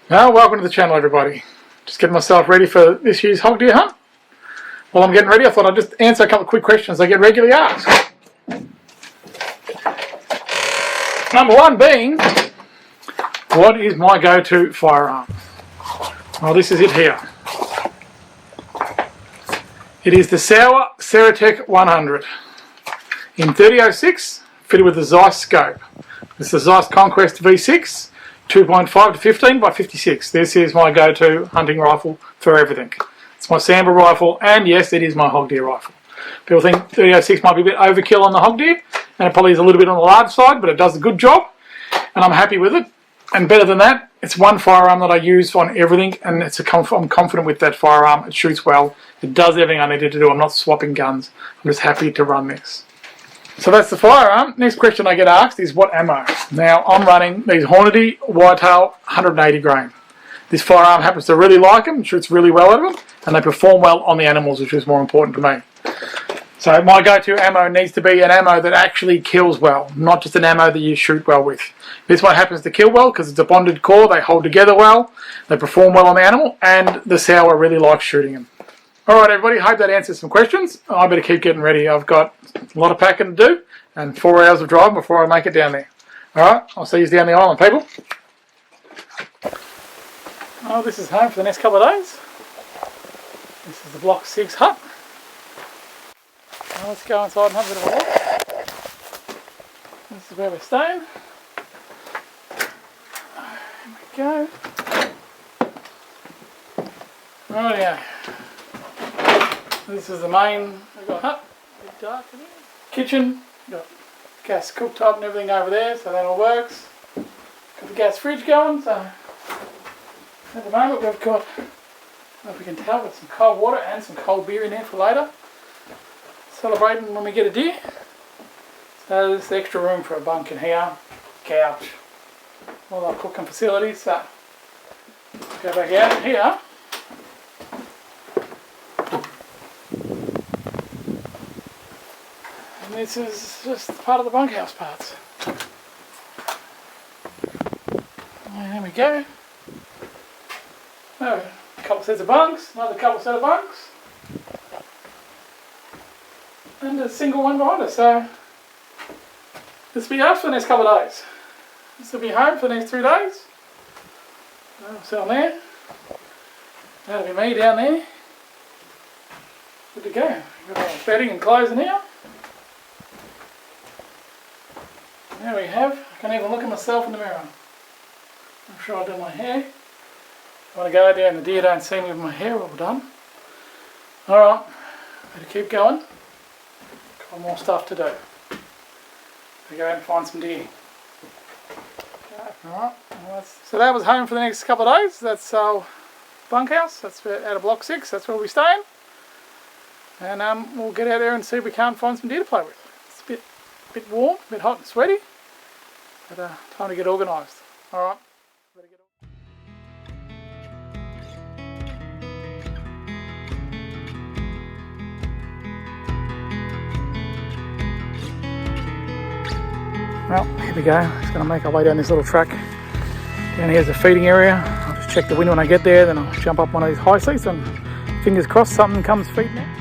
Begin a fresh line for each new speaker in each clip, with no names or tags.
Well, welcome to the channel, everybody. Just getting myself ready for this year's hog deer hunt. While I'm getting ready, I thought I'd just answer a couple of quick questions I get regularly asked. Number one being, what is my go-to firearm? Well, this is it here. It is the Sauer Ceratec 100 in 30-06, fitted with the Zeiss scope. This is the Zeiss Conquest V6. 2.5 to 15 by 56. This is my go-to hunting rifle for everything. It's my Samba rifle, and yes, it is my hog deer rifle. People think 30-06 might be a bit overkill on the hog deer, and it probably is a little bit on the large side, but it does a good job, and I'm happy with it. And better than that, it's one firearm that I use on everything, and I'm confident with that firearm. It shoots well. It does everything I needed to do. I'm not swapping guns. I'm just happy to run this. So that's the firearm. Next question I get asked is what ammo? Now I'm running these Hornady Whitetail 180 grain. This firearm happens to really like them, shoots really well at them, and they perform well on the animals, which is more important to me. So my go-to ammo needs to be an ammo that actually kills well, not just an ammo that you shoot well with. This one happens to kill well because it's a bonded core, they hold together well, they perform well on the animal, and the Sauer really likes shooting them. Alright everybody, hope that answers some questions. I better keep getting ready. I've got a lot of packing to do and 4 hours of driving before I make it down there. Alright, I'll see you down the island, people. Oh, this is home for the next couple of days. This is the Block 6 hut. Now let's go inside and have a bit of a look. This is where we're staying. There we go. Oh yeah. This is the main, we've got hut, a bit dark in here. Kitchen, we've got gas cooktop and everything over there, so that all works. Got the gas fridge going, so at the moment we've got, I don't know if we can tell, but some cold water and some cold beer in there for later. Celebrating when we get a deer. So there's extra room for a bunk in here, couch, all our cooking facilities, so go back out here. This is just part of the bunkhouse parts. And there we go. Oh, a couple sets of bunks, another couple set of bunks. And a single one behind us, so this will be us for the next couple of days. This will be home for the next 3 days. So I'm there. That'll be me down there. Good to go. We've got our bedding and clothes in here. There we have. I can even look at myself in the mirror. I'm sure I've done my hair. I want to go out there and the deer don't see me with my hair all done. Alright, better keep going. Got more stuff to do. Better go out and find some deer. Alright, so that was home for the next couple of days. That's our bunkhouse. That's out of Block 6. That's where we'll be staying. And we'll get out there and see if we can't find some deer to play with. It's a bit warm, a bit hot and sweaty. But time to get organised. Alright. Well, here we go. Just going to make our way down this little track. Down here's the feeding area. I'll just check the wind when I get there, then I'll jump up one of these high seats and fingers crossed something comes feeding out.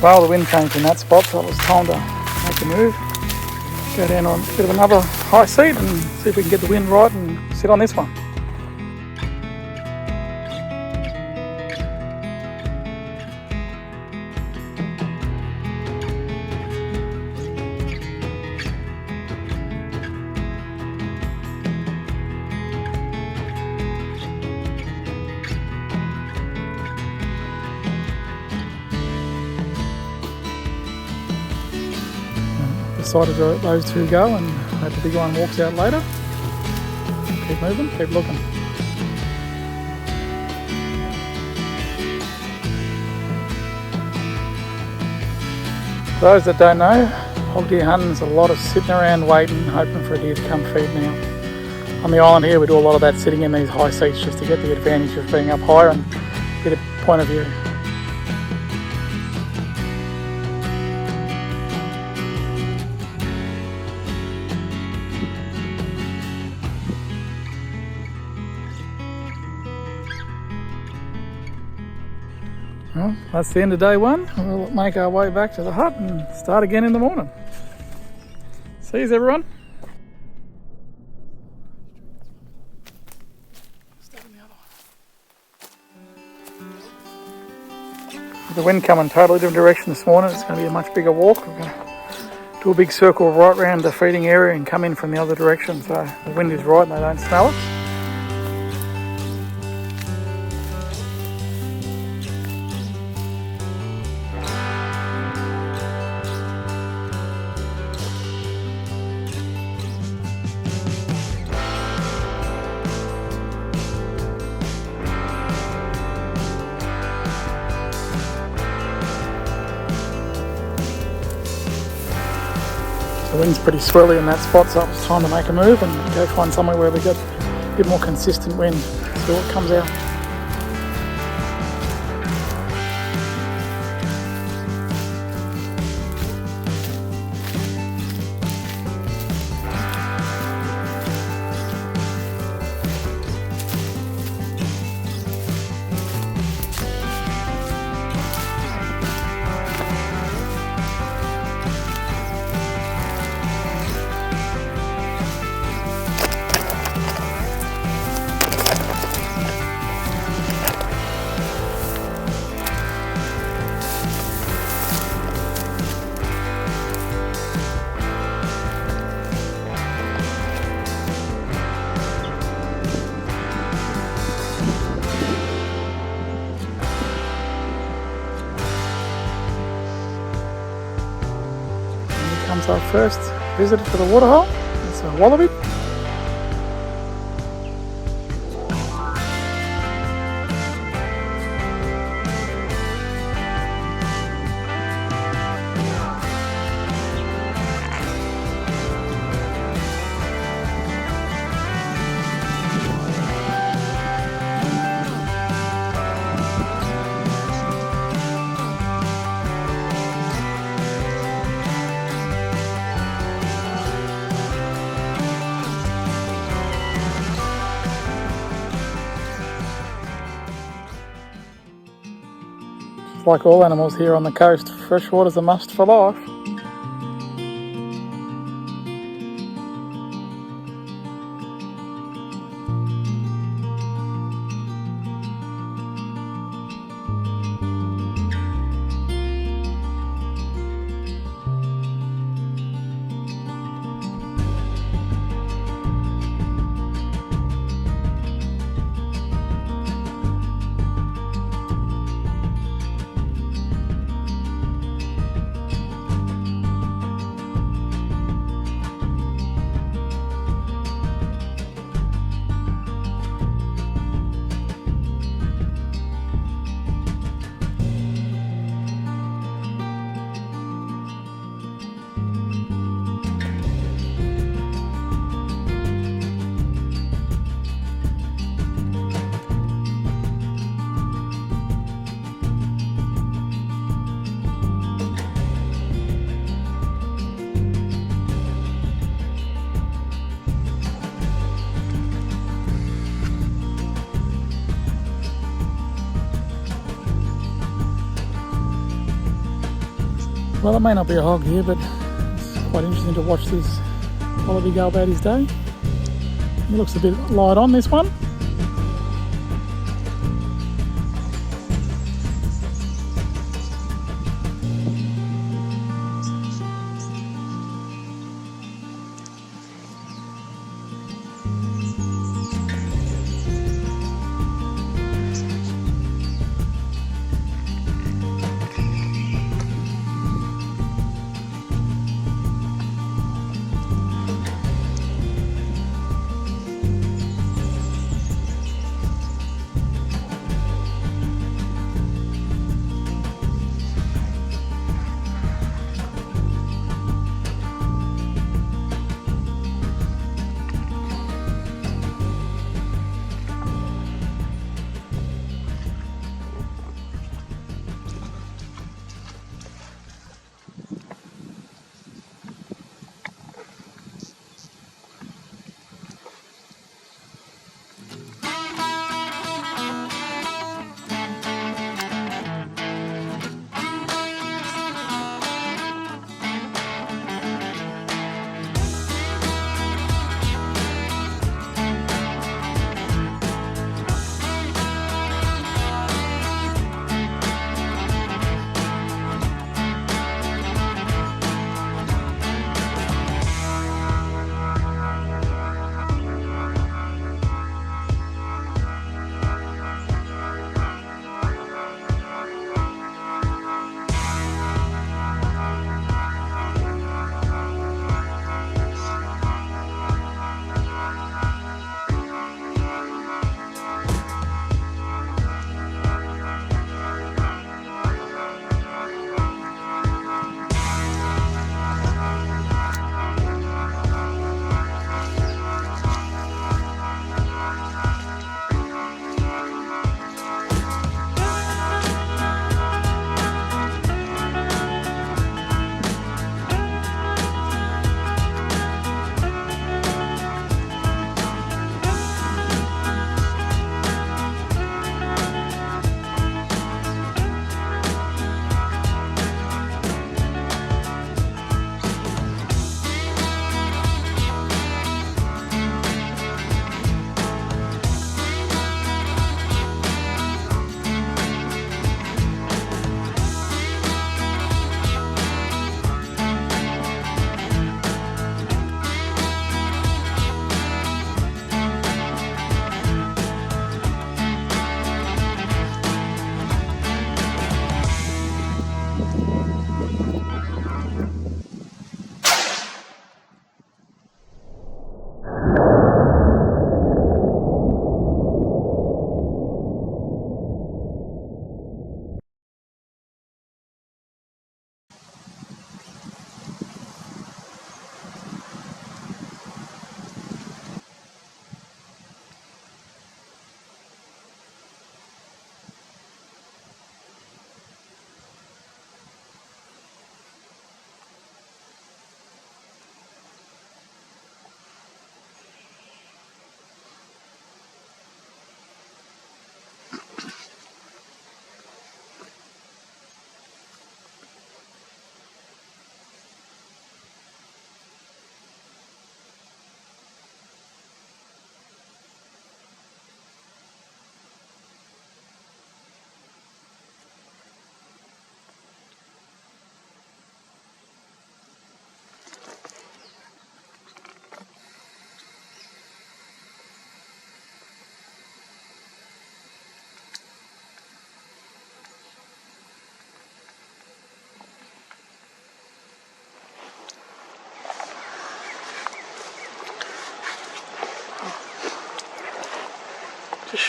Well, the wind changed in that spot, so it was time to make a move. Go down on a bit of another high seat and see if we can get the wind right and sit on this one. Decided to let those two go and hope the big one walks out later. Keep moving, keep looking. For those that don't know, hog deer hunting's a lot of sitting around waiting, hoping for a deer to come feed now. On the island here we do a lot of that sitting in these high seats just to get the advantage of being up higher and get a point of view. Well, that's the end of day one. We'll make our way back to the hut and start again in the morning. See you everyone. With the wind coming totally different direction this morning, it's going to be a much bigger walk. We're going to do a big circle right around the feeding area and come in from the other direction, so the wind is right and they don't smell it. The wind's pretty swirly in that spot, so it's time to make a move and go find somewhere where we get a bit more consistent wind. See what comes out. Comes our first visitor to the waterhole. It's a wallaby. Like all animals here on the coast, freshwater's a must for life. Well, it may not be a hog here, but it's quite interesting to watch this wallaby go about his day. He looks a bit light on, this one.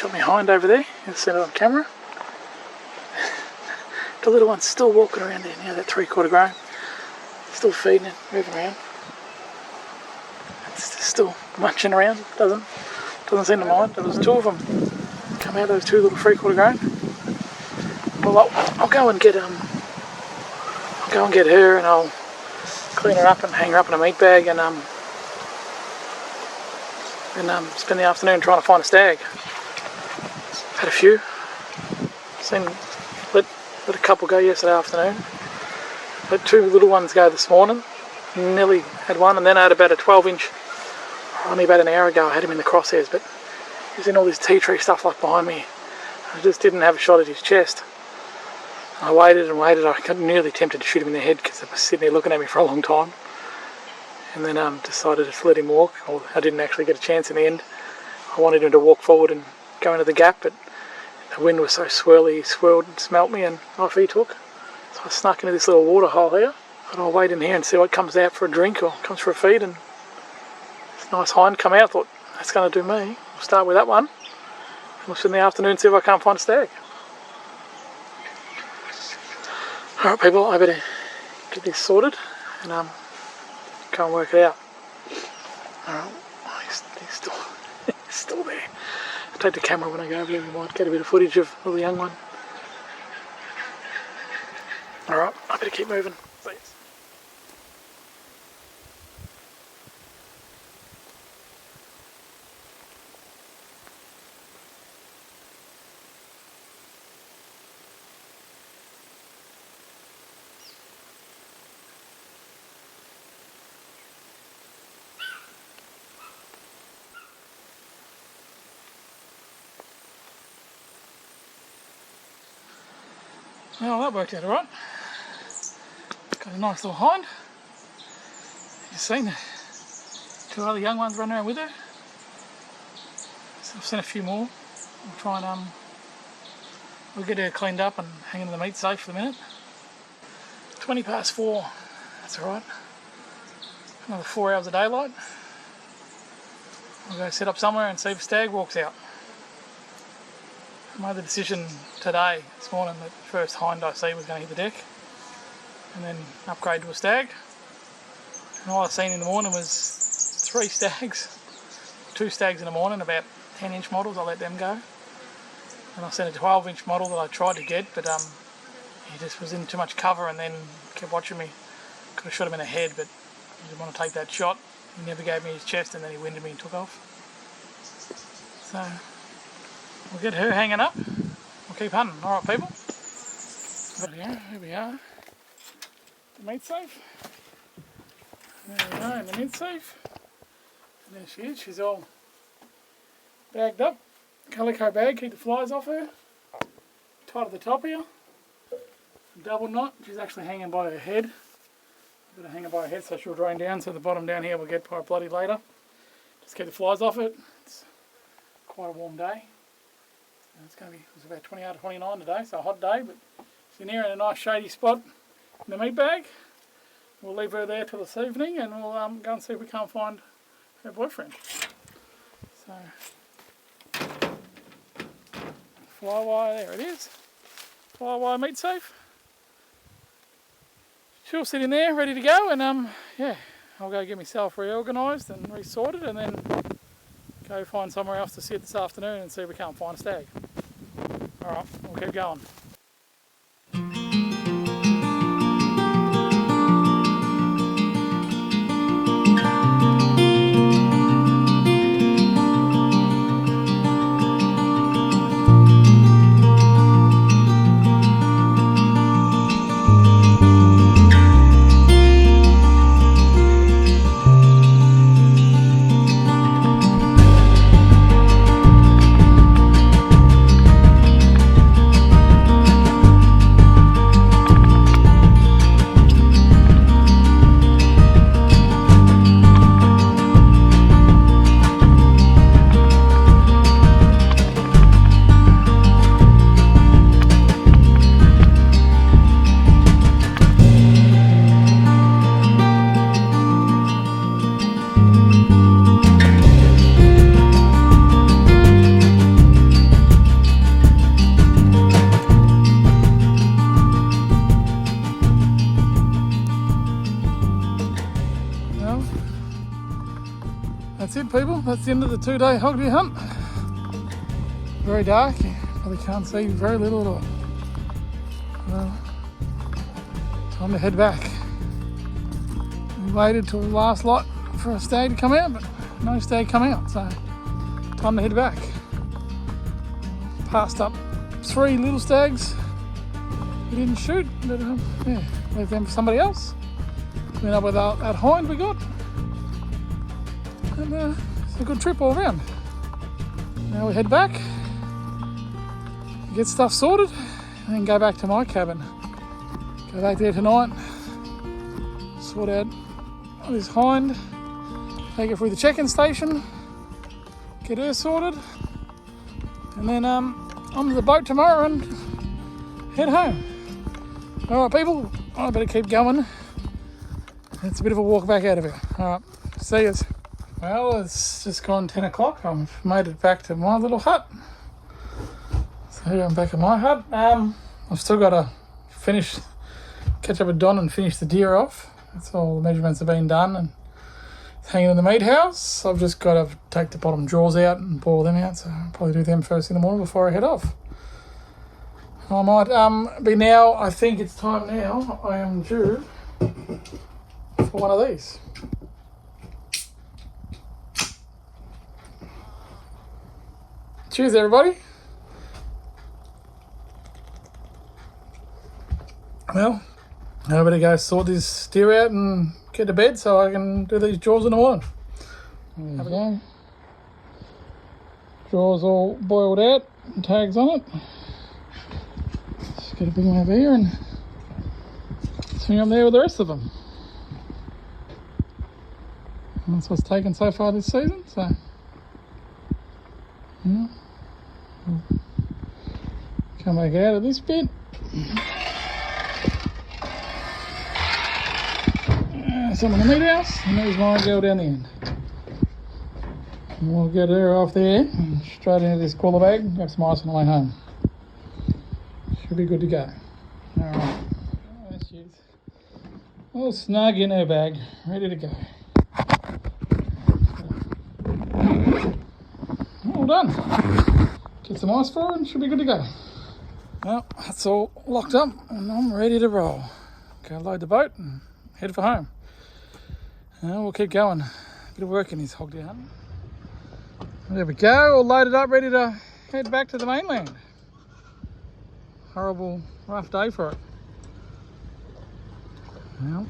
shot my hind over there. You'll see it on camera. The little one's still walking around there now, that 3/4 grown. Still feeding it, moving around. It's just still munching around, doesn't seem to mind. There was 2 of them come out, those 2 little 3/4 grown. Well, I'll go and get her, and I'll clean her up and hang her up in a meat bag, and spend the afternoon trying to find a stag. Had a few. Let a couple go yesterday afternoon. Let 2 little ones go this morning. Nearly had one, and then I had about a 12-inch. Only about an hour ago I had him in the crosshairs, but he's in all this tea tree stuff like behind me. I just didn't have a shot at his chest. I waited and waited. I got nearly tempted to shoot him in the head because he was sitting there looking at me for a long time. And then decided to let him walk. I didn't actually get a chance in the end. I wanted him to walk forward and go into the gap, but the wind was so swirly, he swirled and smelt me, and off he took. So I snuck into this little water hole here. Thought I'll wait in here and see what comes out for a drink or comes for a feed, and this nice hind come out. Thought, that's going to do me. We'll start with that one. And we'll spend the afternoon and see if I can't find a stag. Alright people, I better get this sorted and go and work it out. Alright, he's still there. I'll take the camera when I go over there. We might get a bit of footage of the young one. Alright, I better keep moving. Thanks. Well, that worked out alright. Got a nice little hind. You've seen the 2 other young ones running around with her. So I've seen a few more. We'll try and we'll get her cleaned up and hang in the meat safe for the minute. 4:20, that's alright. Another 4 hours of daylight. We'll go set up somewhere and see if a stag walks out. I made the decision this morning, that the first hind I see was going to hit the deck and then upgrade to a stag. And all I seen in the morning was 3 stags. 2 stags in the morning, about 10-inch models. I let them go. And I sent a 12-inch model that I tried to get, but he just was in too much cover and then kept watching me. Could have shot him in the head, but I didn't want to take that shot. He never gave me his chest, and then he winded me and took off. So we'll get her hanging up. We'll keep hunting. Alright people. Here we are. The meat safe. There we are in the meat safe. And there she is. She's all bagged up. Calico bag, keep the flies off her. Tied at the top here. Double knot. She's actually hanging by her head. I'm going to hang her by her head so she'll drain down, so the bottom down here will get quite bloody later. Just keep the flies off it. It's quite a warm day. It's about 28 or 29 today, so a hot day, but she's in here in a nice shady spot in the meat bag. We'll leave her there till this evening, and we'll go and see if we can't find her boyfriend. So, fly wire, there it is. Fly wire meat safe. She'll sit in there ready to go, and yeah, I'll go get myself reorganised and resorted, and then go find somewhere else to sit this afternoon and see if we can't find a stag. Alright, we'll keep going. that's it, people. That's the end of the 2-day hog deer hunt. Very dark. You probably can't see very little at all. Well, time to head back. We waited till the last lot for a stag to come out, but no stag come out, so time to head back. Passed up 3 little stags we didn't shoot, but yeah, leave them for somebody else. Went up with that hind we got, and it's a good trip all around. Now we head back, get stuff sorted, and then go back to my cabin. Go back there tonight, sort out this hind, take it through the check-in station, get her sorted, and then onto the boat tomorrow and head home. Alright people, I better keep going. It's a bit of a walk back out of here. Alright, see yous. Well, it's just gone 10 o'clock. I've made it back to my little hut. So I'm back at my hut. I've still got to catch up with Don and finish the deer off. That's all the measurements have been done and it's hanging in the meat house. I've just got to take the bottom drawers out and boil them out. So I'll probably do them first in the morning before I head off. I might be now, I think it's time now, I am due for one of these. Cheers everybody. Well, I better go sort this deer out and get to bed so I can do these jaws in the morning. There we go. Jaws all boiled out and tags on it. Just got to bring them over here and swing them there with the rest of them. And that's what's taken so far this season, so yeah. Come back out of this bit. Some in the meat house, and there's my girl down the end. And we'll get her off there and straight into this cooler bag, grab some ice on the way home. Should be good to go. Alright, there she is. All snug in her bag, ready to go. All done. Get some ice for her and should be good to go. Well, that's all locked up and I'm ready to roll. Go load the boat and head for home. We'll keep going. A bit of work in this hog deer hunt. There we go, all loaded up, ready to head back to the mainland. Horrible, rough day for it. Well,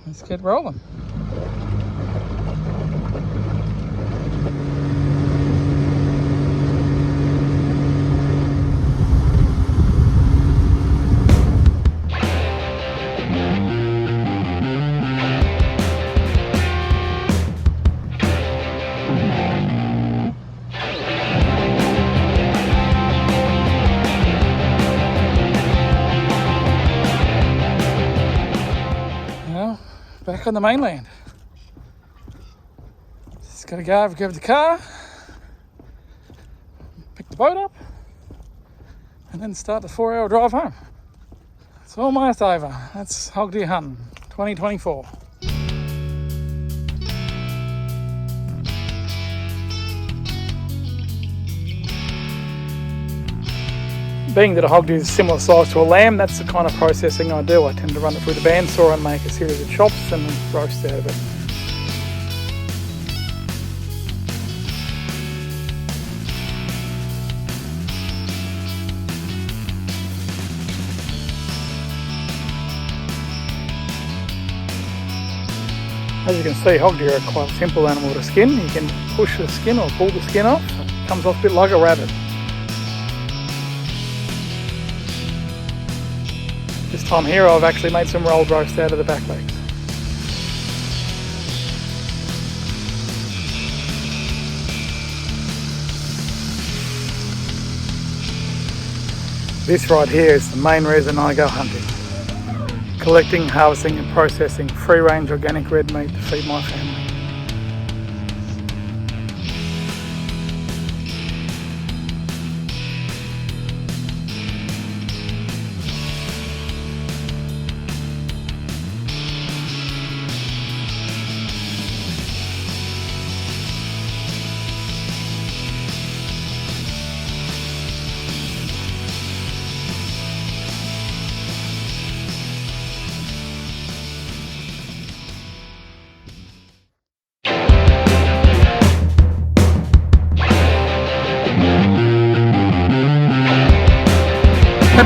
let's get rolling. Back on the mainland. Just gotta go over, grab the car, pick the boat up, and then start the 4-hour drive home. It's almost over. That's hog deer hunting 2024. Being that a hog deer is a similar size to a lamb, that's the kind of processing I do. I tend to run it through the bandsaw and make a series of chops and roast out of it. As you can see, hog deer are quite a simple animal to skin. You can push the skin or pull the skin off. It comes off a bit like a rabbit. This time here I've actually made some rolled roast out of the back legs. This right here is the main reason I go hunting. Collecting, harvesting and processing free-range organic red meat to feed my family.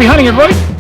Happy hunting, everybody.